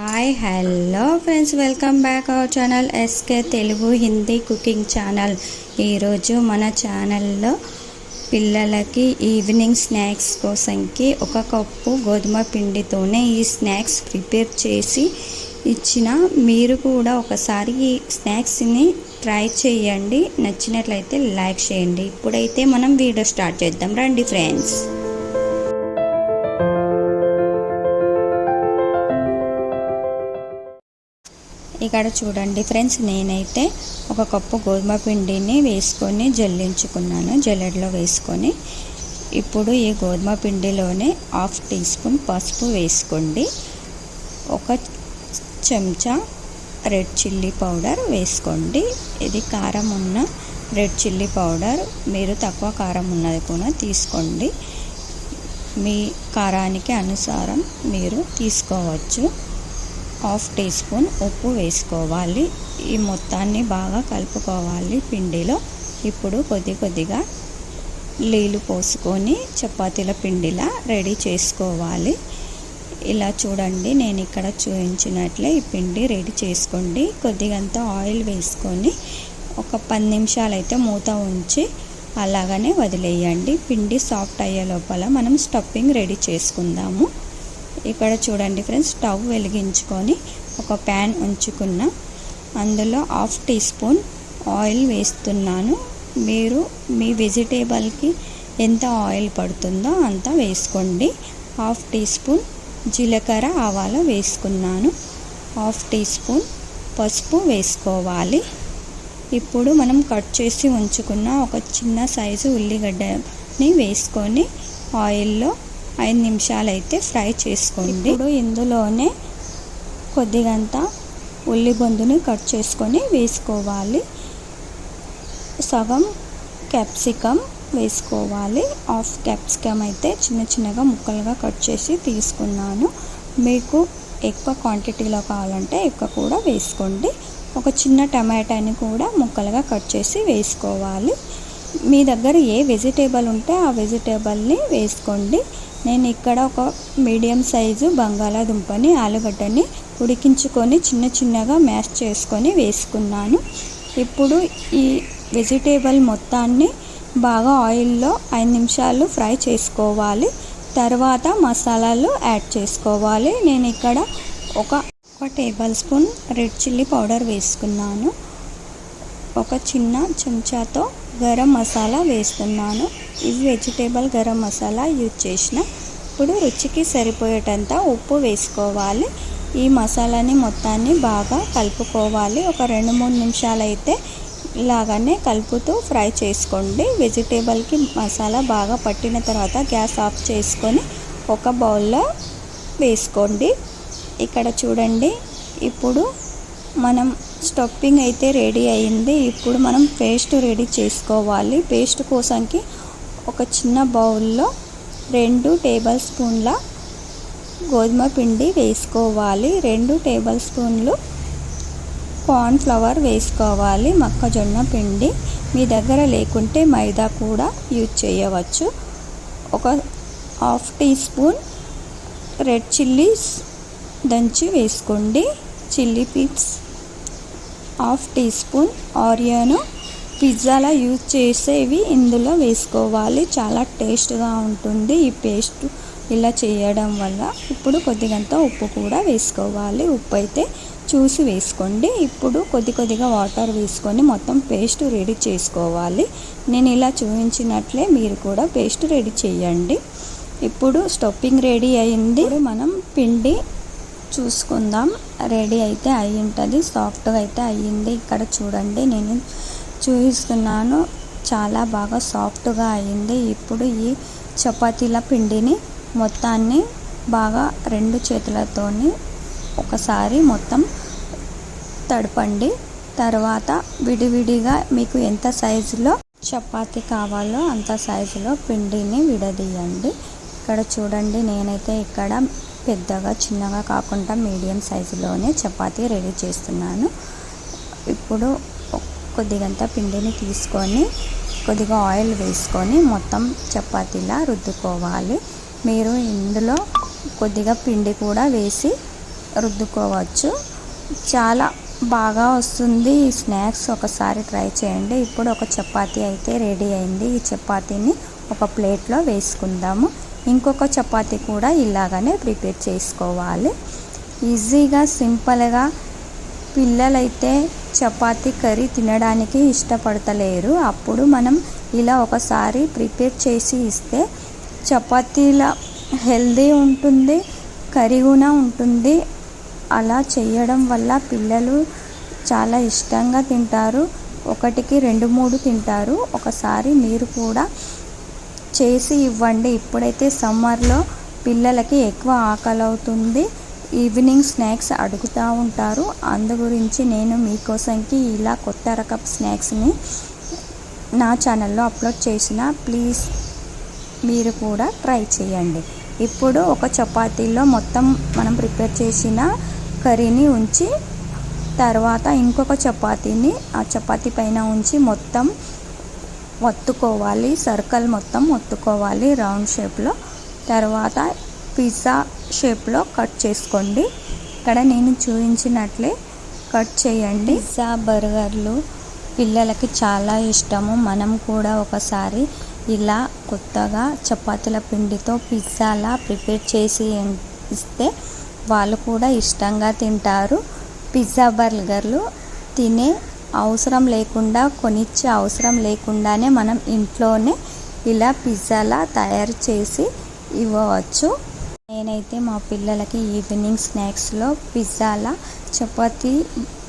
Hi hello friends, welcome back our channel SK Telugu Hindi cooking channel. ఈరోజు మన ఛానల్లో పిల్లలకి ఈవినింగ్ స్నాక్స్ కోసంకి 1 కప్పు గోధుమ పిండితోనే ఈ స్నాక్స్ ప్రిపేర్ చేసి ఇచ్చిన. మీరు కూడా ఒకసారి ఈ స్నాక్స్ని ట్రై చేయండి. నచ్చినట్లయితే లైక్ చేయండి. ఇప్పుడైతే మనం వీడియో స్టార్ట్ చేద్దాం రండి ఫ్రెండ్స్. ఇక్కడ చూడండి ఫ్రెండ్స్, నేనైతే 1 కప్పు గోధుమ పిండిని వేసుకొని జల్లించుకున్నాను. జల్లెడలో వేసుకొని ఇప్పుడు ఈ గోధుమ పిండిలోనే 1/2 టీ స్పూన్ పసుపు వేసుకోండి. 1 చెంచా రెడ్ చిల్లీ పౌడర్ వేసుకోండి. ఇది కారం ఉన్న రెడ్ చిల్లీ పౌడర్. మీరు తక్కువ కారం ఉన్నది కూడా తీసుకోండి. మీ కారానికి అనుసారం మీరు తీసుకోవచ్చు. 1/2 టీ స్పూన్ ఉప్పు వేసుకోవాలి. ఈ మొత్తాన్ని బాగా కలుపుకోవాలి పిండిలో. ఇప్పుడు కొద్దిగా నీళ్ళు పోసుకొని చపాతీల పిండిలా రెడీ చేసుకోవాలి. ఇలా చూడండి, నేను ఇక్కడ చూపించినట్లే ఈ పిండి రెడీ చేసుకోండి. కొద్దిగంత ఆయిల్ వేసుకొని ఒక 10 నిమిషాలు అయితే మూత ఉంచి అలాగనే వదిలేయండి. పిండి సాఫ్ట్ అయ్యే లోపల మనం స్టఫింగ్ రెడీ చేసుకుందాము. ఇక్కడ చూడండి ఫ్రెండ్స్, స్టవ్ వెలిగించుకొని ఒక ప్యాన్ ఉంచుకున్న, అందులో 1/2 టీ స్పూన్ ఆయిల్ వేస్తున్నాను. మీరు మీ వెజిటేబుల్కి ఎంత ఆయిల్ పడుతుందో అంత వేసుకోండి. 1/2 టీ స్పూన్ జీలకర్ర ఆవాలు వేసుకున్నాను. 1/2 టీ స్పూన్ పసుపు వేసుకోవాలి. ఇప్పుడు మనం కట్ చేసి ఉంచుకున్న ఒక చిన్న సైజు ఉల్లిగడ్డని వేసుకొని ఆయిల్లో 5 నిమిషాలు అయితే ఫ్రై చేసుకోండి. ఇప్పుడు ఇందులోనే కొద్దిగంత ఉల్లిబొందుని కట్ చేసుకొని వేసుకోవాలి. సగం క్యాప్సికమ్ వేసుకోవాలి. 1/2 క్యాప్సికమ్ అయితే చిన్నగా ముక్కలుగా కట్ చేసి తీసుకున్నాను. మీకు ఎక్కువ క్వాంటిటీలో కావాలంటే ఎక్కువ కూడా వేసుకోండి. ఒక చిన్న టమాటాని కూడా ముక్కలుగా కట్ చేసి వేసుకోవాలి. మీ దగ్గర ఏ వెజిటేబుల్ ఉంటే ఆ వెజిటేబుల్ని వేసుకోండి. నేను ఇక్కడ ఒక మీడియం సైజు బంగాళాదుంపని, ఆలుగడ్డని ఉడికించుకొని చిన్నగా మ్యాష్ చేసుకొని వేసుకున్నాను. ఇప్పుడు ఈ వెజిటేబుల్ మొత్తాన్ని బాగా ఆయిల్లో 5 నిమిషాలు ఫ్రై చేసుకోవాలి. తర్వాత మసాలాలు యాడ్ చేసుకోవాలి. నేను ఇక్కడ ఒక table spoon red chilli powder వేసుకున్నాను. ఒక చిన్న చెంచాతో గరం మసాలా వేస్తున్నాను. ఇవి వెజిటేబుల్ గరం మసాలా యూజ్ చేసిన. ఇప్పుడు రుచికి సరిపోయేటంత ఉప్పు వేసుకోవాలి. ఈ మసాలాని మొత్తాన్ని బాగా కలుపుకోవాలి. ఒక 2-3 నిమిషాలు అయితే ఇలాగనే కలుపుతూ ఫ్రై చేసుకోండి. వెజిటేబుల్కి మసాలా బాగా పట్టిన తర్వాత గ్యాస్ ఆఫ్ చేసుకొని ఒక బౌల్లో వేసుకోండి. ఇక్కడ చూడండి, ఇప్పుడు మనం స్టఫింగ్ అయితే రెడీ అయింది. ఇప్పుడు మనం పేస్ట్ రెడీ చేసుకోవాలి. పేస్ట్ కోసంకి ఒక చిన్న బౌల్లో 2 టేబుల్ స్పూన్ల గోధుమ పిండి వేసుకోవాలి. 2 టేబుల్ స్పూన్లు కార్న్ ఫ్లవర్ వేసుకోవాలి. మొక్కజొన్న పిండి మీ దగ్గర లేకుంటే మైదా కూడా యూజ్ చేయవచ్చు. ఒక 1/2 టీ స్పూన్ రెడ్ చిల్లీస్ దంచి వేసుకోండి. చిల్లీ పీప్స్ 1/2 టీ స్పూన్ ఆరియాను పిజ్జాలా యూజ్ చేసేవి ఇందులో వేసుకోవాలి. చాలా టేస్ట్గా ఉంటుంది ఈ పేస్ట్ ఇలా చేయడం వల్ల. ఇప్పుడు కొద్దిగంత ఉప్పు కూడా వేసుకోవాలి. ఉప్పు అయితే చూసి వేసుకోండి. ఇప్పుడు కొద్దిగా వాటర్ వేసుకొని మొత్తం పేస్ట్ రెడీ చేసుకోవాలి. నేను ఇలా చూపించినట్లే మీరు కూడా పేస్ట్ రెడీ చేయండి. ఇప్పుడు స్టఫింగ్ రెడీ అయింది. ఇప్పుడు మనం పిండి చూసుకుందాం. రెడీ అయితే అయి ఉంటుంది, సాఫ్ట్గా అయితే అయ్యింది. ఇక్కడ చూడండి, నేను చూపిస్తున్నాను, చాలా బాగా సాఫ్ట్గా అయ్యింది. ఇప్పుడు ఈ చపాతీల పిండిని మొత్తాన్ని బాగా 2 చేతులతోని ఒకసారి మొత్తం తడపండి. తర్వాత విడివిడిగా మీకు ఎంత సైజులో చపాతీ కావాలో అంత సైజులో పిండిని విడదీయండి. ఇక్కడ చూడండి, నేనైతే ఇక్కడ పెద్దగా చిన్నగా కాకుండా మీడియం సైజులోనే చపాతీ రెడీ చేస్తున్నాను. ఇప్పుడు కొద్దిగంత పిండిని తీసుకొని కొద్దిగా ఆయిల్ వేసుకొని మొత్తం చపాతీలా రుద్దుకోవాలి. మీరు ఇందులో కొద్దిగా పిండి కూడా వేసి రుద్దుకోవచ్చు. చాలా బాగా వస్తుంది ఈ స్నాక్స్. ఒకసారి ట్రై చేయండి. ఇప్పుడు ఒక చపాతీ అయితే రెడీ అయింది. ఈ చపాతీని ఒక ప్లేట్లో వేసుకుందాము. ఇంకొక చపాతీ కూడా ఇలాగనే ప్రిపేర్ చేసుకోవాలి. ఈజీగా సింపుల్గా. పిల్లలైతే చపాతీ కర్రీ తినడానికి ఇష్టపడతలేరు. అప్పుడు మనం ఇలా ఒకసారి ప్రిపేర్ చేసి ఇస్తే చపాతీల హెల్దీ ఉంటుంది, కర్రీ కూడా ఉంటుంది. అలా చేయడం వల్ల పిల్లలు చాలా ఇష్టంగా తింటారు. ఒకటికి 2-3 తింటారు. ఒకసారి మీరు కూడా చేసి ఇవ్వండి. ఇప్పుడైతే సమ్మర్లో పిల్లలకి ఎక్కువ ఆకలి అవుతుంది. ఈవినింగ్ స్నాక్స్ అడుగుతూ ఉంటారు. అందు గురించి నేను మీకోసంకి ఇలా కొత్త రకపు స్నాక్స్ని నా ఛానల్లో అప్లోడ్ చేసిన. ప్లీజ్ మీరు కూడా ట్రై చేయండి. ఇప్పుడు ఒక చపాతీలో మొత్తం మనం ప్రిపేర్ చేసిన కర్రీని ఉంచి తర్వాత ఇంకొక చపాతీని ఆ చపాతీ పైన ఉంచి మొత్తం ఒత్తుకోవాలి. సర్కిల్ మొత్తం ఒత్తుకోవాలి రౌండ్ షేప్లో. తర్వాత పిజ్జా షేప్లో కట్ చేసుకోండి. ఇక్కడ నేను చూపించినట్లే కట్ చేయండి. పిజ్జా, బర్గర్లు పిల్లలకి చాలా ఇష్టము. మనం కూడా ఒకసారి ఇలా కొత్తగా చపాతీల పిండితో పిజ్జాలా ప్రిపేర్ చేసి ఇస్తే వాళ్ళు కూడా ఇష్టంగా తింటారు. పిజ్జా, బర్గర్లు తినే అవసరం లేకుండా, కొనిచ్చే అవసరం లేకుండానే మనం ఇంట్లోనే ఇలా పిజ్జాలా తయారు చేసి ఇవ్వవచ్చు. నేనైతే మా పిల్లలకి ఈవినింగ్ స్నాక్స్లో పిజ్జాలా చపాతీ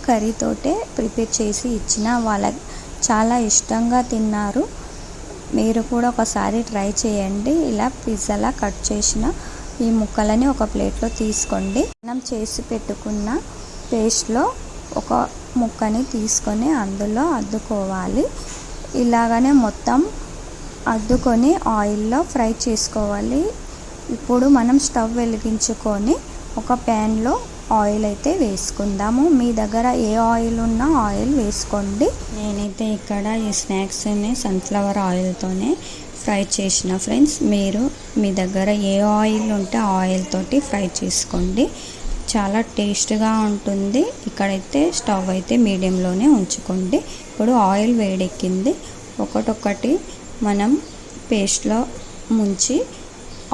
కర్రీతోటే ప్రిపేర్ చేసి ఇచ్చిన. వాళ్ళకి చాలా ఇష్టంగా తిన్నారు. మీరు కూడా ఒకసారి ట్రై చేయండి. ఇలా పిజ్జాలా కట్ చేసిన ఈ ముక్కలని ఒక ప్లేట్లో తీసుకోండి. మనం చేసి పెట్టుకున్న పేస్ట్లో ఒక ముక్కని తీసుకొని అందులో అద్దుకోవాలి. ఇలాగనే మొత్తం అద్దుకొని ఆయిల్లో ఫ్రై చేసుకోవాలి. ఇప్పుడు మనం స్టవ్ వెలిగించుకొని ఒక ప్యాన్లో ఆయిల్ అయితే వేసుకుందాము. మీ దగ్గర ఏ ఆయిల్ ఉన్నా ఆయిల్ వేసుకోండి. నేనైతే ఇక్కడ ఈ స్నాక్స్ని సన్ఫ్లవర్ ఆయిల్తోనే ఫ్రై చేసిన ఫ్రెండ్స్. మీరు మీ దగ్గర ఏ ఆయిల్ ఉంటే ఆయిల్ తోటి ఫ్రై చేసుకోండి. చాలా టేస్ట్గా ఉంటుంది. ఇక్కడైతే స్టవ్ అయితే మీడియంలోనే ఉంచుకోండి. ఇప్పుడు ఆయిల్ వేడెక్కింది. ఒకటొక్కటి మనం పేస్ట్లో ముంచి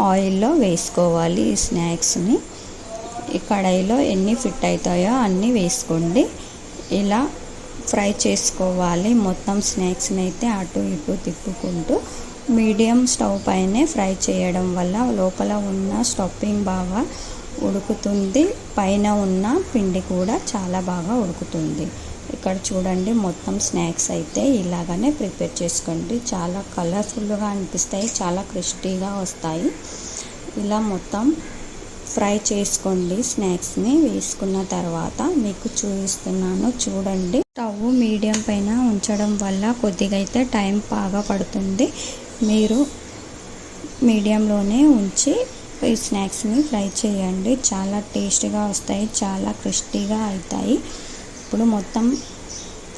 ఆయిల్లో వేసుకోవాలి. ఈ స్నాక్స్ని ఈ కడాయిలో ఎన్ని ఫిట్ అవుతాయో అన్నీ వేసుకోండి. ఇలా ఫ్రై చేసుకోవాలి. మొత్తం స్నాక్స్ని అయితే అటు ఇటు తిప్పుకుంటూ మీడియం స్టవ్ పైనే ఫ్రై చేయడం వల్ల లోపల ఉన్న స్టఫింగ్ బాగా ఉడుకుతుంది. పైన ఉన్న పిండి కూడా చాలా బాగా ఉడుకుతుంది. ఇక్కడ చూడండి, మొత్తం స్నాక్స్ అయితే ఇలాగనే ప్రిపేర్ చేసుకోండి. చాలా కలర్ఫుల్గా అనిపిస్తాయి, చాలా క్రిస్పీగా వస్తాయి. ఇలా మొత్తం ఫ్రై చేసుకోండి. స్నాక్స్ని వేసుకున్న తర్వాత మీకు చూపిస్తున్నాను చూడండి. స్టవ్ మీడియం పైన ఉంచడం వల్ల కొద్దిగా అయితే టైం బాగా పడుతుంది. మీరు మీడియంలోనే ఉంచి ఈ స్నాక్స్ని ఫ్రై చేయండి. చాలా టేస్ట్గా వస్తాయి, చాలా క్రిస్పీగా అవుతాయి. ఇప్పుడు మొత్తం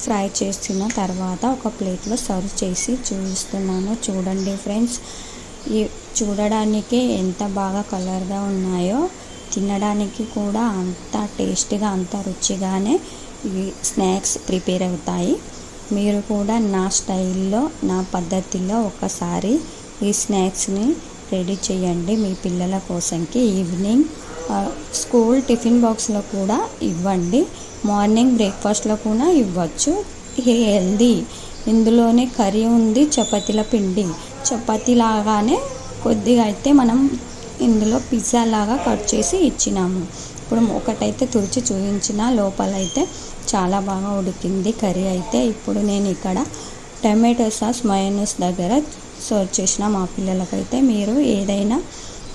ఫ్రై చేసిన తర్వాత ఒక ప్లేట్లో సర్వ్ చేసి చూపిస్తున్నాను చూడండి ఫ్రెండ్స్. ఈ చూడడానికి ఎంత బాగా కలర్గా ఉన్నాయో, తినడానికి కూడా అంత టేస్ట్గా, అంత రుచిగానే ఈ స్నాక్స్ ప్రిపేర్ అవుతాయి. మీరు కూడా నా స్టైల్లో, నా పద్ధతిలో ఒకసారి ఈ స్నాక్స్ని రెడీ చేయండి మీ పిల్లల కోసంకి. ఈవినింగ్ స్కూల్ టిఫిన్ బాక్స్లో కూడా ఇవ్వండి. మార్నింగ్ బ్రేక్ఫాస్ట్లో కూడా ఇవ్వచ్చు. హెల్దీ. ఇందులోనే కర్రీ ఉంది, చపాతీల పిండి. చపాతీ లాగానే కొద్దిగా అయితే మనం ఇందులో పిజ్జా లాగా కట్ చేసి ఇచ్చినాము. ఇప్పుడు ఒకటైతే తుడిచి చూపించిన, లోపలైతే చాలా బాగా ఉడికింది కర్రీ అయితే. ఇప్పుడు నేను ఇక్కడ టమాటో సాస్, మయోనీస్ దగ్గర సర్వ్ చేసిన మా పిల్లలకైతే. మీరు ఏదైనా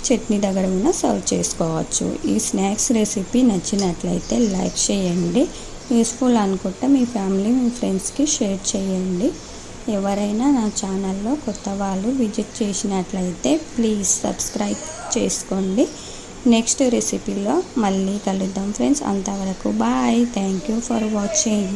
చట్నీ దగ్గర కూడా సర్వ్ చేసుకోవచ్చు. ఈ స్నాక్స్ రెసిపీ నచ్చినట్లయితే లైక్ చేయండి. యూస్ఫుల్ అనుకుంటే మీ ఫ్యామిలీ, మీ ఫ్రెండ్స్కి షేర్ చేయండి. ఎవరైనా నా ఛానల్లో కొత్త వాళ్ళు విజిట్ చేసినట్లయితే ప్లీజ్ సబ్స్క్రైబ్ చేసుకోండి. నెక్స్ట్ రెసిపీలో మళ్ళీ కలుద్దాం ఫ్రెండ్స్. అంతవరకు bye. Thank you for watching.